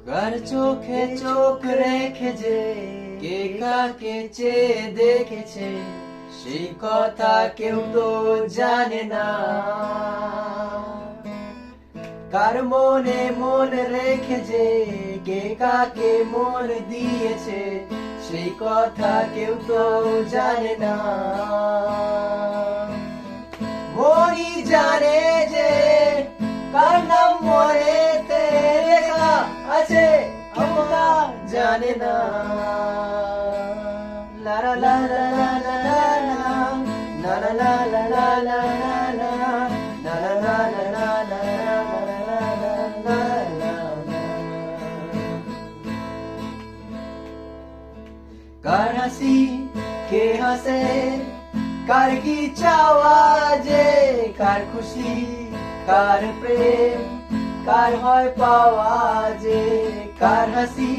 কার চোখে চোখ রেখে যে কে কাকে চেয়ে দেখেছে, সেই কথা কেউ তো জানে না। কার মনে মন রেখে যে কে কাকে মন দিয়েছে, সেই কথা কেউ তো জানে না। মনই জানে যে কার নাম মনেতে লেখা আছে, আমরা জানে না। লা লা লা লা লা লা লা লা লা লা লা লা লা লা লা লা লা লা। কার হাসি কে হাসে, কার কি চাওয়া যে, কার খুশি কার প্রেম কার হয় পাওয়া যে। কার হাসি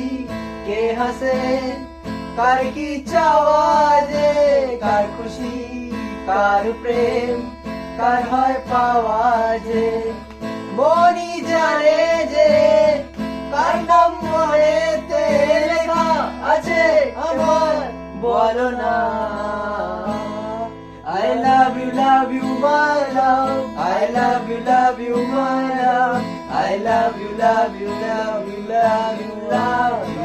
কে হাসে, কার কি চাওয়া যে, কার খুশি কার প্রেম কার হয় পাওয়া যে। মনই জানে যে কার নাম মনেতে লেখা আছে, আমার বলো না। I love you my love, I love you my love, I love you love you love you love you love.